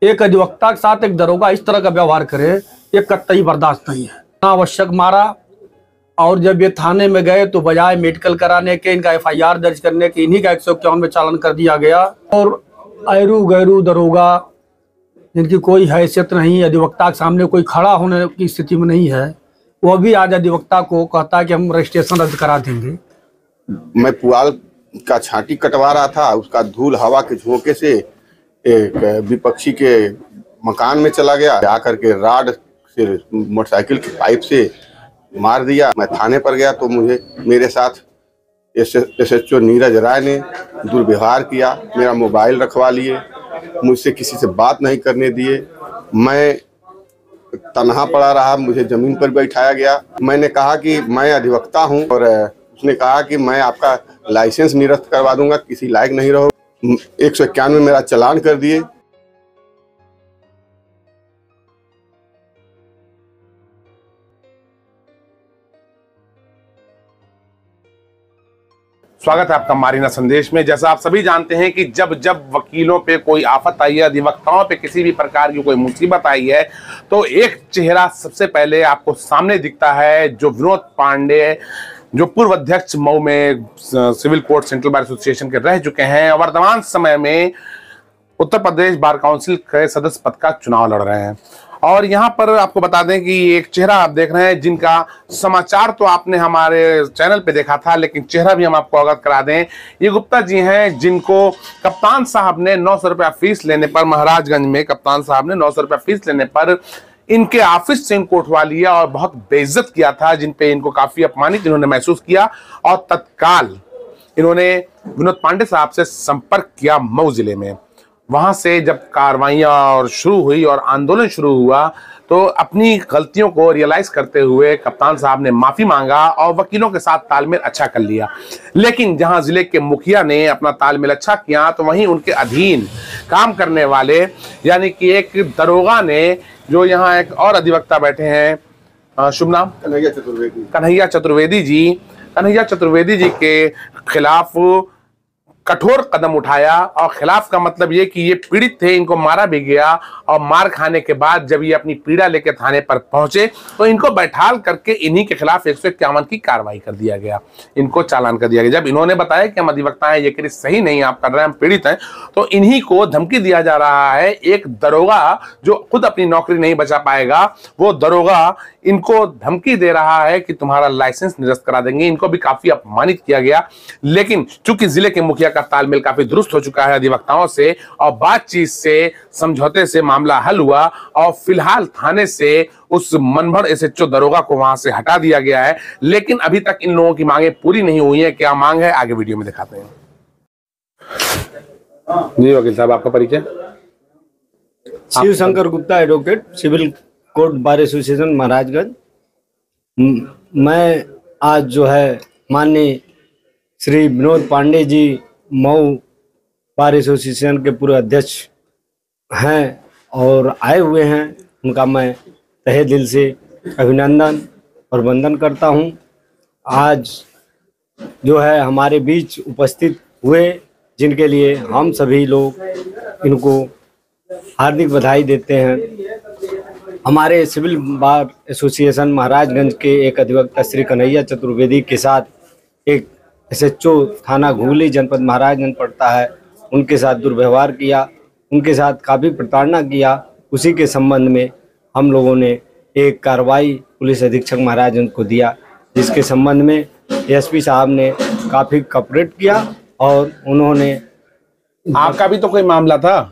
एक अधिवक्ता के साथ एक दरोगा इस तरह का व्यवहार करे, ये कतई बर्दाश्त नहीं है। आवश्यक मारा, और जब ये थाने में गए तो बजाय मेडिकल कराने के, इनका FIR दर्ज करने के, इन्हीं का 151 में चालान कर दिया गया। और ऐरू गैरू दरोगा जिनकी कोई हैसियत नहीं, अधिवक्ता के सामने कोई खड़ा होने की स्थिति में नहीं है, वो भी आज अधिवक्ता को कहता है कि हम रजिस्ट्रेशन रद्द करा देंगे। मैं पुआल का छांटी कटवा रहा था, उसका धूल हवा के झोंके से एक विपक्षी के मकान में चला गया, आकर के राड से मोटरसाइकिल की पाइप से मार दिया। मैं थाने पर गया तो मेरे साथ SHO नीरज राय ने दुर्व्यवहार किया, मेरा मोबाइल रखवा लिए, मुझसे किसी से बात नहीं करने दिए। मैं तन्हा पड़ा रहा, मुझे जमीन पर बैठाया गया। मैंने कहा कि मैं अधिवक्ता हूं, और उसने कहा कि मैं आपका लाइसेंस निरस्त करवा दूंगा, किसी लायक नहीं रहो। 151 में मेरा चालान कर दिए। स्वागत है आपका मारीना संदेश में। जैसा आप सभी जानते हैं कि जब जब वकीलों पे कोई आफत आई है, अधिवक्ताओं पे किसी भी प्रकार की कोई मुसीबत आई है, तो एक चेहरा सबसे पहले आपको सामने दिखता है, जो विनोद पांडे, जो पूर्व अध्यक्ष मऊ में civil court central bar association के रह चुके हैं, वर्तमान समय में उत्तर प्रदेश बार काउंसिल के सदस्य पद का चुनाव लड़ रहे हैं। और यहाँ पर आपको बता दें कि एक चेहरा आप देख रहे हैं, जिनका समाचार तो आपने हमारे चैनल पे देखा था, लेकिन चेहरा भी हम आपको अवगत करा दें। ये गुप्ता जी हैं, जिनको कप्तान साहब ने 900 रुपया फीस लेने पर, महाराजगंज में कप्तान साहब ने 900 रुपया फीस लेने पर इनके ऑफिस से इनको उठवा लिया और बहुत बेइज्जत किया था, जिन पे इनको काफी अपमानित इन्होंने महसूस किया। और तत्काल इन्होंने विनोद पांडे साहब से संपर्क किया मऊ जिले में। वहां से जब कार्रवाइयां और शुरू हुई और आंदोलन शुरू हुआ, तो अपनी गलतियों को रियलाइज करते हुए कप्तान साहब ने माफी मांगा और वकीलों के साथ तालमेल अच्छा कर लिया। लेकिन जहां जिले के मुखिया ने अपना तालमेल अच्छा किया, तो वहीं उनके अधीन काम करने वाले, यानी कि एक दरोगा ने, जो यहाँ एक और अधिवक्ता बैठे हैं, शुभ नाम कन्हैया चतुर्वेदी जी के खिलाफ कठोर कदम उठाया। और खिलाफ का मतलब ये कि ये पीड़ित थे, इनको मारा भी गया, और मार खाने के बाद जब ये अपनी पीड़ा लेकर थाने पर पहुंचे, तो इनको बैठाल करके इन्हीं के खिलाफ 151 की कार्रवाई कर दिया गया, इनको चालान कर दिया गया। जब इन्होंने बताया कि हम अधिवक्ता हैं, ये केस सही नहीं आप कर रहे हैं, हम पीड़ित हैं, तो इन्हीं को धमकी दिया जा रहा है। एक दरोगा जो खुद अपनी नौकरी नहीं बचा पाएगा, वो दरोगा इनको धमकी दे रहा है कि तुम्हारा लाइसेंस निरस्त करा देंगे। इनको भी काफी अपमानित किया गया। लेकिन चूंकि जिले के मुखिया का तालमेल काफी दुरुस्त हो चुका है अधिवक्ताओं से, और बातचीत से, समझौते से मामला हल हुआ, और फिलहाल थाने से उस मनभर SHO दरोगा को वहां से हटा दिया गया है। लेकिन अभी तक इन लोगों की मांगे पूरी नहीं हुई है। क्या मांग है, आगे वीडियो में दिखाते हैं। जी वकील साहब, आपका परिचय? Shiv Shankar Gupta, advocate, civil court bar association Maharajganj. मैं आज जो है माननीय श्री विनोद पांडे जी, मऊ बार एसोसिएशन के पूर्व अध्यक्ष हैं और आए हुए हैं, उनका मैं तहे दिल से अभिनंदन और वंदन करता हूं। आज जो है हमारे बीच उपस्थित हुए, जिनके लिए हम सभी लोग इनको हार्दिक बधाई देते हैं। हमारे सिविल बार एसोसिएशन महाराजगंज के एक अधिवक्ता श्री कन्हैया चतुर्वेदी के साथ एक SHO थाना घुगली जनपद महाराजगंज पड़ता है, उनके साथ दुर्व्यवहार किया, उनके साथ काफ़ी प्रताड़ना किया। उसी के संबंध में हम लोगों ने एक कार्रवाई पुलिस अधीक्षक महाराजगंज को दिया, जिसके संबंध में SP साहब ने काफ़ी कॉपरेट किया। और उन्होंने, आपका भी तो कोई मामला था?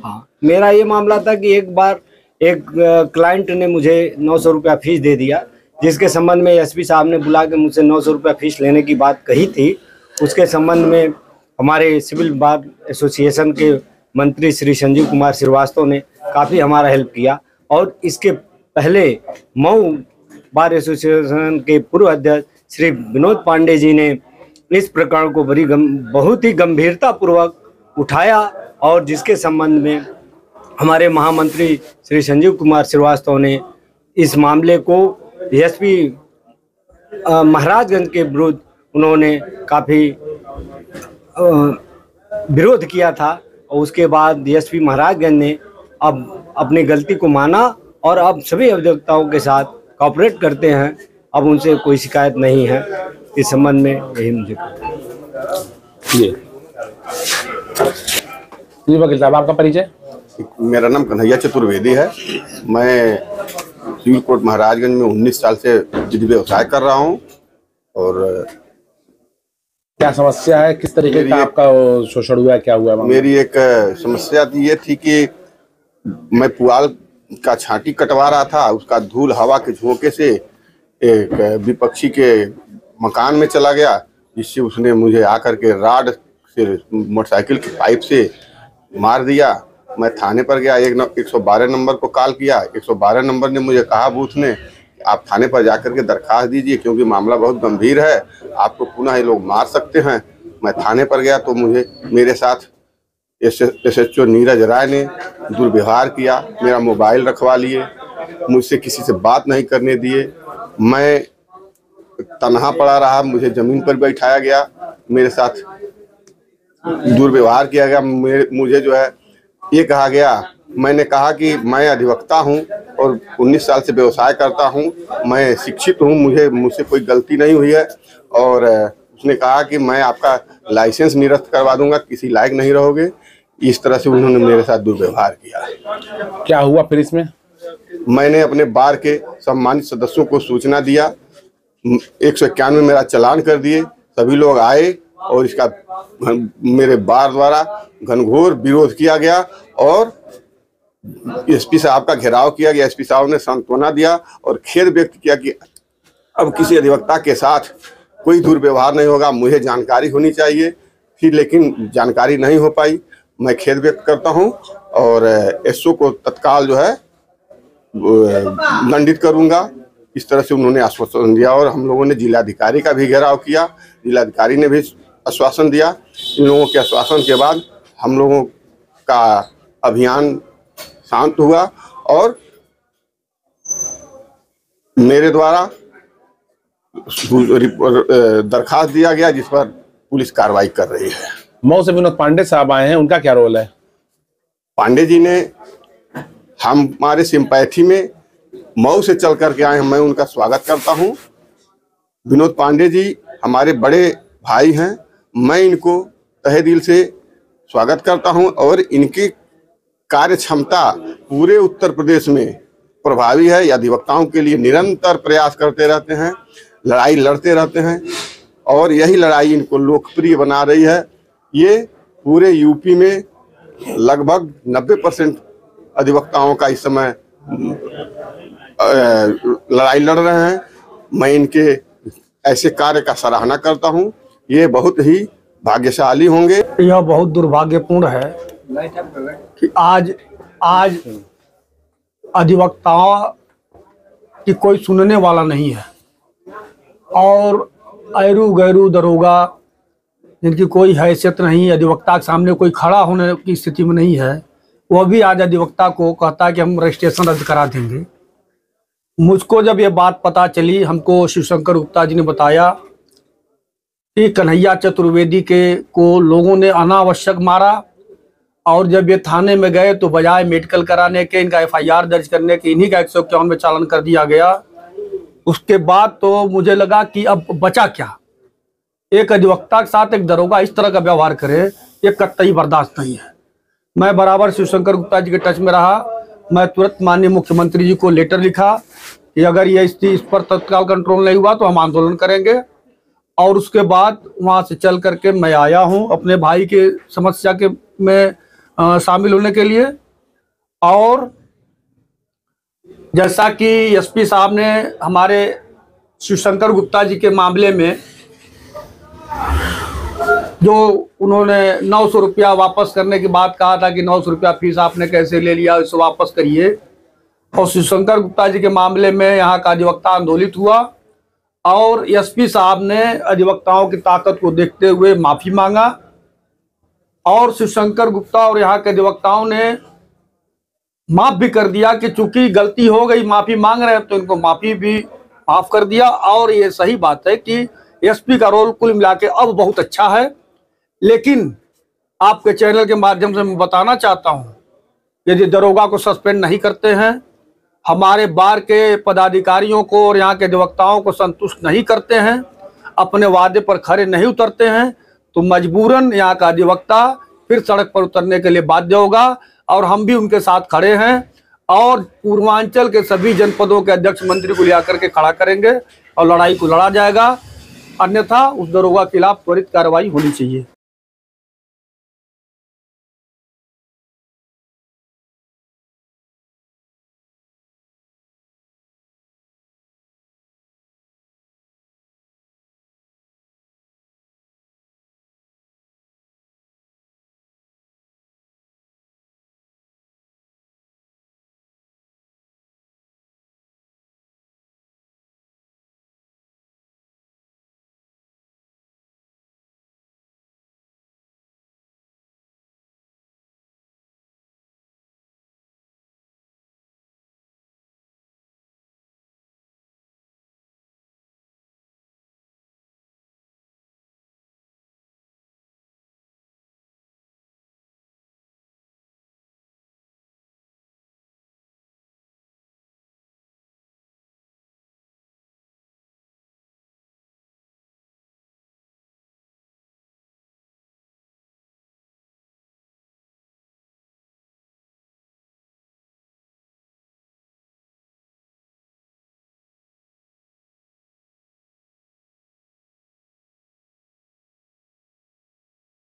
हाँ, मेरा ये मामला था कि एक बार एक क्लाइंट ने मुझे 900 रुपया फीस दे दिया, जिसके संबंध में SP साहब ने बुला के मुझसे 900 रुपया फीस लेने की बात कही थी। उसके संबंध में हमारे सिविल बार एसोसिएशन के मंत्री श्री संजीव कुमार श्रीवास्तव ने काफ़ी हमारा हेल्प किया। और इसके पहले मऊ बार एसोसिएशन के पूर्व अध्यक्ष श्री विनोद पांडे जी ने इस प्रकरण को बहुत ही गंभीरतापूर्वक उठाया, और जिसके संबंध में हमारे महामंत्री श्री संजीव कुमार श्रीवास्तव ने इस मामले को SP महाराजगंज के विरुद्ध उन्होंने काफ़ी विरोध किया था। और उसके बाद SP महाराजगंज ने अब अपनी गलती को माना और अब सभी अधिवक्ताओं के साथ कोऑपरेट करते हैं। अब उनसे कोई शिकायत नहीं है। इस संबंध में यही मुझे जी वकील साहब, आपका परिचय? मेरा नाम कन्हैया चतुर्वेदी है। मैं सिविल कोर्ट महाराजगंज में 19 साल से विधि व्यवसाय कर रहा हूँ। और क्या समस्या है, किस तरीके का आपका शोषण हुआ, क्या हुआ? मेरी एक समस्या ये थी कि मैं पुआल का छांटी कटवा रहा था, उसका धूल हवा के झोंके से एक विपक्षी के मकान में चला गया, जिससे उसने मुझे आकर के राड से मोटरसाइकिल की पाइप से मार दिया। मैं थाने पर गया, 112 नंबर को कॉल किया। 112 नंबर ने मुझे कहा बूथ ने, आप थाने पर जाकर के दरखास्त दीजिए क्योंकि मामला बहुत गंभीर है, आपको पुनः ये लोग मार सकते हैं। मैं थाने पर गया तो मेरे साथ SHO नीरज राय ने दुर्व्यवहार किया, मेरा मोबाइल रखवा लिए, मुझसे किसी से बात नहीं करने दिए। मैं तनहा पड़ा रहा, मुझे जमीन पर बैठाया गया, मेरे साथ दुर्व्यवहार किया गया। मुझे जो है ये कहा गया, मैंने कहा कि मैं अधिवक्ता हूं और 19 साल से व्यवसाय करता हूं, मैं शिक्षित हूं, मुझसे कोई गलती नहीं हुई है। और उसने कहा कि मैं आपका लाइसेंस निरस्त करवा दूंगा, किसी लायक नहीं रहोगे। इस तरह से उन्होंने मेरे साथ दुर्व्यवहार किया। क्या हुआ फिर इसमें? मैंने अपने बार के सम्मानित सदस्यों को सूचना दिया, 191 मेरा चालान कर दिए। सभी लोग आए और इसका मेरे बार द्वारा घनघोर विरोध किया गया और SP साहब का घेराव किया गया। SP साहब ने सांत्वना दिया और खेद व्यक्त किया कि अब किसी अधिवक्ता के साथ कोई दुर्व्यवहार नहीं होगा, मुझे जानकारी होनी चाहिए थी, लेकिन जानकारी नहीं हो पाई। मैं खेद व्यक्त करता हूं और SO को तत्काल जो है दंडित करूंगा। इस तरह से उन्होंने आश्वासन दिया और हम लोगों ने जिलाधिकारी का भी घेराव किया, जिलाधिकारी ने भी आश्वासन दिया। इन लोगों के आश्वासन के बाद हम लोगों का अभियान शांत हुआ और मेरे द्वारा दरखास्त दिया गया, जिस पर पुलिस कार्रवाई कर रही है। मऊ से विनोद पांडे साहब आए हैं, उनका क्या रोल है? पांडे जी ने हमारे सिंपैथी में मऊ से चल करके आए हैं, मैं उनका स्वागत करता हूं। विनोद पांडे जी हमारे बड़े भाई हैं, मैं इनको तहे दिल से स्वागत करता हूं और इनकी कार्य क्षमता पूरे उत्तर प्रदेश में प्रभावी है। अधिवक्ताओं के लिए निरंतर प्रयास करते रहते हैं, लड़ाई लड़ते रहते हैं और यही लड़ाई इनको लोकप्रिय बना रही है। ये पूरे यूपी में लगभग 90% अधिवक्ताओं का इस समय लड़ाई लड़ रहे हैं। मैं इनके ऐसे कार्य का सराहना करता हूं। ये बहुत ही भाग्यशाली होंगे। यह बहुत दुर्भाग्यपूर्ण है कि आज अधिवक्ताओं की कोई सुनने वाला नहीं है और ऐरू गैरू दरोगा जिनकी कोई हैसियत नहीं, अधिवक्ता के सामने कोई खड़ा होने की स्थिति में नहीं है, वह भी आज अधिवक्ता को कहता है कि हम रजिस्ट्रेशन रद्द करा देंगे। मुझको जब ये बात पता चली, हमको शिवशंकर गुप्ता जी ने बताया कि कन्हैया चतुर्वेदी को लोगों ने अनावश्यक मारा और जब ये थाने में गए तो बजाय मेडिकल कराने के, इनका FIR दर्ज करने के, इन्हीं का 151 में चालान कर दिया गया। उसके बाद तो मुझे लगा कि अब बचा क्या। एक अधिवक्ता के साथ एक दरोगा इस तरह का व्यवहार करे, ये कतई बर्दाश्त नहीं है। मैं बराबर शिवशंकर गुप्ता जी के टच में रहा। मैं तुरंत माननीय मुख्यमंत्री जी को लेटर लिखा कि अगर ये इस पर तत्काल कंट्रोल नहीं हुआ तो हम आंदोलन करेंगे। और उसके बाद वहाँ से चल करके मैं आया हूँ अपने भाई के समस्या के में शामिल होने के लिए। और जैसा कि SP साहब ने हमारे शिवशंकर गुप्ता जी के मामले में जो उन्होंने 900 रुपया वापस करने की बात कहा था कि 900 रुपया फीस आपने कैसे ले लिया, इसे वापस करिए। और शिवशंकर गुप्ता जी के मामले में यहाँ का अधिवक्ता आंदोलित हुआ और SP साहब ने अधिवक्ताओं की ताकत को देखते हुए माफ़ी मांगा और शिवशंकर गुप्ता और यहाँ के अधिवक्ताओं ने माफ़ भी कर दिया कि चूंकि गलती हो गई, माफ़ी मांग रहे हैं तो इनको माफ़ी भी माफ़ कर दिया। और ये सही बात है कि SP का रोल कुल मिला के अब बहुत अच्छा है। लेकिन आपके चैनल के माध्यम से मैं बताना चाहता हूँ यदि दरोगा को सस्पेंड नहीं करते हैं, हमारे बार के पदाधिकारियों को और यहाँ के अधिवक्ताओं को संतुष्ट नहीं करते हैं, अपने वादे पर खरे नहीं उतरते हैं, तो मजबूरन यहाँ का अधिवक्ता फिर सड़क पर उतरने के लिए बाध्य होगा। और हम भी उनके साथ खड़े हैं और पूर्वांचल के सभी जनपदों के अध्यक्ष मंत्री को लिया करके खड़ा करेंगे और लड़ाई को लड़ा जाएगा। अन्यथा उस दरोगा के खिलाफ त्वरित कार्रवाई होनी चाहिए।